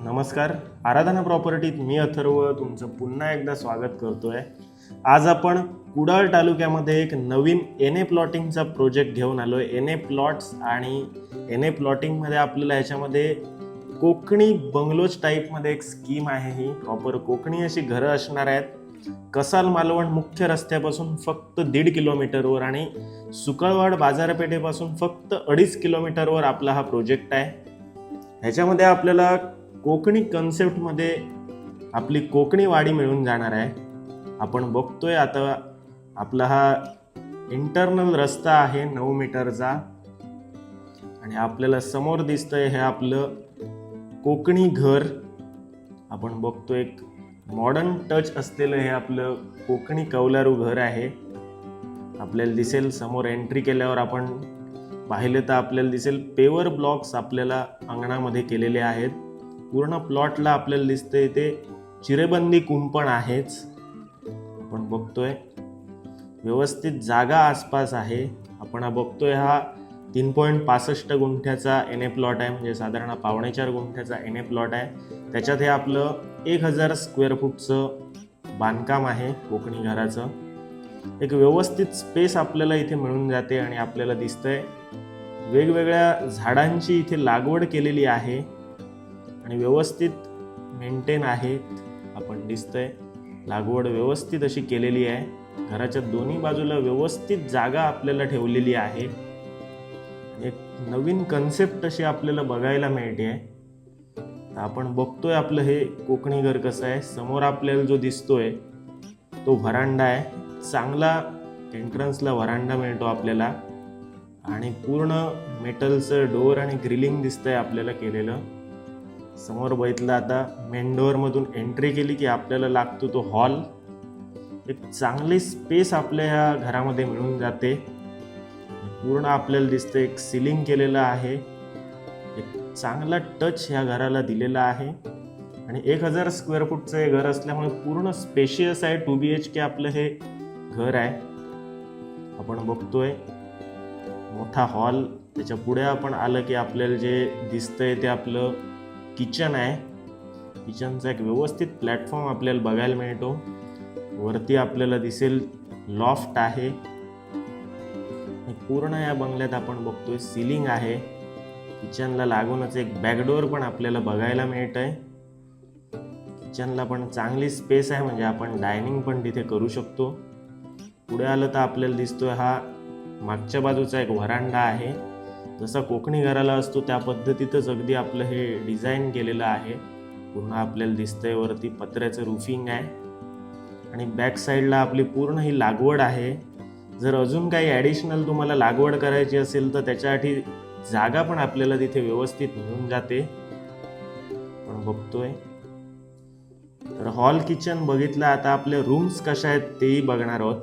नमस्कार. आराधना प्रॉपर्टीत मी अथर्व तुमचं पुन्हा एकदा स्वागत करतोय. आज आपण कुडाळ तालुक्यामध्ये एक नवीन एनए प्लॉटिंगचा प्रोजेक्ट घेऊन आलोय. एनए प्लॉट्स आणि एनए प्लॉटिंगमध्ये आपल्याला याच्यामध्ये कोकणी बंगलोज टाईपमध्ये एक स्कीम आहे. ही प्रॉपर कोकणी अशी घरं असणार आहेत. कसाल मालवण मुख्य रस्त्यापासून फक्त 1.5 किलोमीटरवर आणि सुकळवाड बाजारपेठेपासून फक्त 2.5 किलोमीटरवर आपला हा प्रोजेक्ट आहे. ह्याच्यामध्ये आपल्याला कोकणी कन्सेप्टमध्ये आपली कोकणी वाडी मिळून जाणार आहे. आपण बघतोय आता आपला हा इंटरनल रस्ता आहे 9 मीटरचा आणि आपल्याला समोर दिसतंय हे आपलं कोकणी घर. आपण बघतोय एक मॉडर्न टच असलेलं हे आपलं कोकणी कौलारू घर आहे. आपल्याला दिसेल समोर एंट्री केल्यावर आपण पाहिलं तर आपल्याला दिसेल पेवर ब्लॉक्स आपल्याला अंगणामध्ये केलेले आहेत. पूर्ण प्लॉटला आपल्याला दिसतंय ते चिरेबंदी कुंपण आहेच. आपण बघतोय व्यवस्थित जागा आसपास आहे. आपण बघतोय हा 3.65 गुंठ्याचा एनए प्लॉट आहे, म्हणजे साधारण 4.25 गुंठ्याचा एनए प्लॉट आहे. त्याच्यात हे आपलं 1000 स्क्वेअर फूटचं बांधकाम आहे. कोकणी घराचं एक व्यवस्थित स्पेस आपल्याला इथे मिळून जाते आणि आपल्याला दिसतंय वेगवेगळ्या झाडांची इथे लागवड केलेली आहे आणि व्यवस्थित मेंटेन आहे. आपण दिसतंय लागवड व्यवस्थित अशी केलेली आहे. घराच्या दोन्ही बाजूला व्यवस्थित जागा आपल्याला ठेवलेली आहे. एक नवीन कन्सेप्ट अशी आपल्याला बघायला मिळते. आपण बघतोय आपलं हे कोकणी घर कसं आहे. समोर आपल्याला जो दिसतोय तो व्हरांडा आहे. चांगला एंट्रन्सला व्हरांडा मिळतो आपल्याला आणि पूर्ण मेटलचं डोअर आणि ग्रिलिंग दिसतंय आपल्याला केलेलं. समोर बघितलं आता मेन डोअर मधून एंट्री केली की आपल्याला लागतो तो हॉल. एक चांगली स्पेस आपल्या ह्या घरामध्ये मिळून जाते. पूर्ण आपल्याला दिसतं एक सिलिंग केलेलं आहे. एक चांगला टच ह्या घराला दिलेला आहे आणि 1000 स्क्वेअर फूटचं हे घर असल्यामुळे पूर्ण स्पेशियस आहे. 2 BHK आपलं हे घर आहे. आपण बघतोय मोठा हॉल. त्याच्या पुढे आपण आलं की आपल्याला जे दिसतंय ते आपलं किचन आहे. किचनचा एक व्यवस्थित प्लॅटफॉर्म आपल्याला बघायला मिळतो. वरती आपल्याला दिसेल लॉफ्ट आहे. पूर्ण या बंगल्यात आपण बघतोय सिलिंग आहे. किचनला लागूनच एक बॅकडोअर पण आपल्याला बघायला मिळतंय. किचनला पण चांगली स्पेस आहे, म्हणजे आपण डायनिंग पण तिथे करू शकतो. पुढे आलं तर आपल्याला दिसतोय हा मागच्या बाजूचा एक व्हरांडा आहे. जसा कोकणी घराला असतो त्या पद्धतीतच अगदी आपलं हे डिझाईन केलेलं आहे. पूर्ण आपल्याला दिसतंय वरती पत्र्याचं रूफिंग आहे आणि बॅक साईडला आपली पूर्ण ही लागवड आहे. जर अजून काही ॲडिशनल तुम्हाला लागवड करायची असेल तर त्याच्यासाठी जागा पण आपल्याला तिथे व्यवस्थित मिळून जाते. आपण बघतोय तर हॉल किचन बघितलं. आता आपले रूम्स कशा आहेत तेही बघणार आहोत.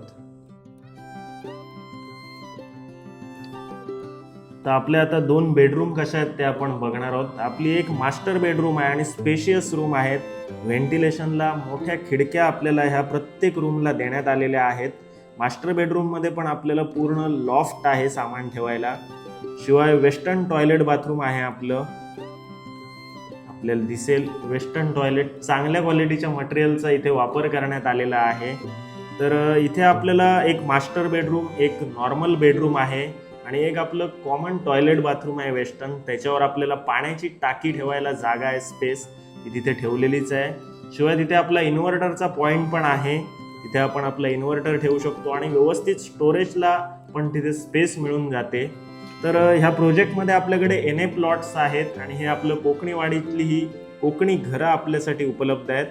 तर आपले आता 2 बेडरूम कशा आहेत ते आपण बघणार आहोत. आपली एक मास्टर बेडरूम आहे आणि स्पेशियस रूम आहेत. व्हेंटिलेशनला मोठ्या खिडक्या आपल्याला ह्या प्रत्येक रूमला देण्यात आलेल्या आहेत. मास्टर बेडरूममध्ये पण आपल्याला पूर्ण लॉफ्ट आहे सामान ठेवायला. शिवाय वेस्टर्न टॉयलेट बाथरूम आहे आपलं. आपल्याला दिसेल वेस्टर्न टॉयलेट चांगल्या क्वालिटीच्या मटेरियलचा इथे वापर करण्यात आलेला आहे. तर इथे आपल्याला एक मास्टर बेडरूम, एक नॉर्मल बेडरूम आहे आणि एक आपलं कॉमन टॉयलेट बाथरूम आहे वेस्टर्न. त्याच्यावर आपल्याला पाण्याची टाकी ठेवायला जागा आहे, स्पेस ती तिथे ठेवलेलीच आहे. शिवाय तिथे आपला इन्व्हर्टरचा पॉईंट पण आहे. तिथे आपण आपला इन्व्हर्टर ठेवू शकतो आणि व्यवस्थित स्टोरेजला पण तिथे स्पेस मिळून जाते. तर ह्या प्रोजेक्टमध्ये आपल्याकडे एनए प्लॉट्स आहेत आणि हे आपलं कोकणी वाडीतली ही कोकणी घरं आपल्यासाठी उपलब्ध आहेत.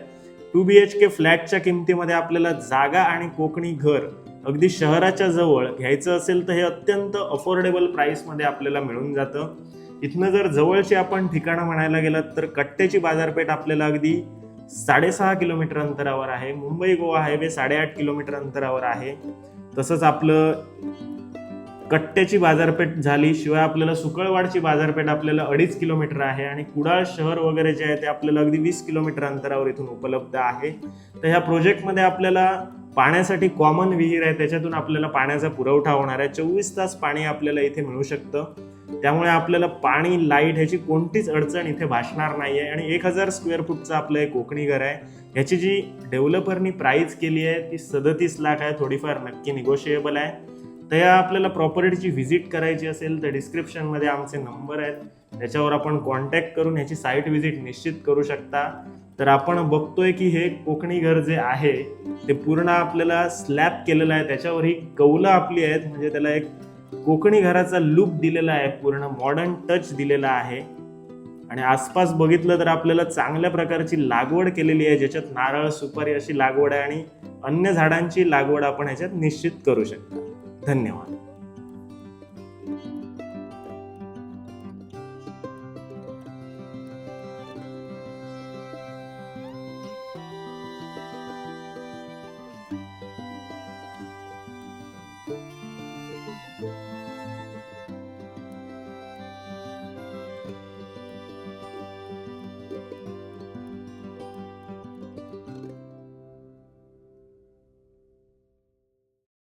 2 BHK फ्लॅटच्या किमतीमध्ये आपल्याला जागा आणि कोकणी घर अगदी शहराच्या जवळ घ्यायचं असेल तर हे अत्यंत अफोर्डेबल प्राईसमध्ये आपल्याला मिळून जातं. इथनं जर जवळची आपण ठिकाणं म्हणायला गेलं तर कट्ट्याची बाजारपेठ आपल्याला अगदी 6.5 किलोमीटर अंतरावर आहे. मुंबई गोवा हायवे 8.5 किलोमीटर अंतरावर आहे. तसंच आपलं कट्ट्याची बाजारपेठ झाली. शिवाय आपल्याला सुकळवाडची बाजारपेठ आपल्याला 2.5 किलोमीटर आहे आणि कुडाळ शहर वगैरे जे आहे ते आपल्याला अगदी 20 किलोमीटर अंतरावर इथून उपलब्ध आहे. तर ह्या प्रोजेक्टमध्ये आपल्याला पाण्यासाठी कॉमन विहीर आहे, त्याच्यातून आपल्याला पाण्याचा पुरवठा होणार आहे. 24 तास पाणी आपल्याला इथे मिळू शकतं. त्यामुळे आपल्याला पाणी, लाईट ह्याची कोणतीच अडचण इथे भासणार नाही आहे. आणि 1000 स्क्वेअर फूटचं आपलं हे कोकणी घर आहे. ह्याची जी डेव्हलपरनी प्राइस केली आहे ती 37 लाख आहे. थोडीफार नक्की निगोशिएबल आहे. तर या आपल्याला प्रॉपर्टीची व्हिजिट करायची असेल तर डिस्क्रिप्शनमध्ये आमचे नंबर आहेत, त्याच्यावर आपण कॉन्टॅक्ट करून ह्याची साईट व्हिजिट निश्चित करू शकता. तर आपण बघतोय की हे कोकणी घर जे आहे ते पूर्ण आपल्याला स्लॅब केलेलं आहे, त्याच्यावर ही कौलं आपली आहेत, म्हणजे त्याला एक कोकणी घराचा लुक दिलेला आहे, पूर्ण मॉडर्न टच दिलेला आहे. आणि आसपास बघितलं तर आपल्याला चांगल्या प्रकारची लागवड केलेली आहे, ज्याच्यात नारळ, सुपारी अशी लागवड आहे आणि अन्य झाडांची लागवड आपण ह्याच्यात निश्चित करू शकता. धन्यवाद.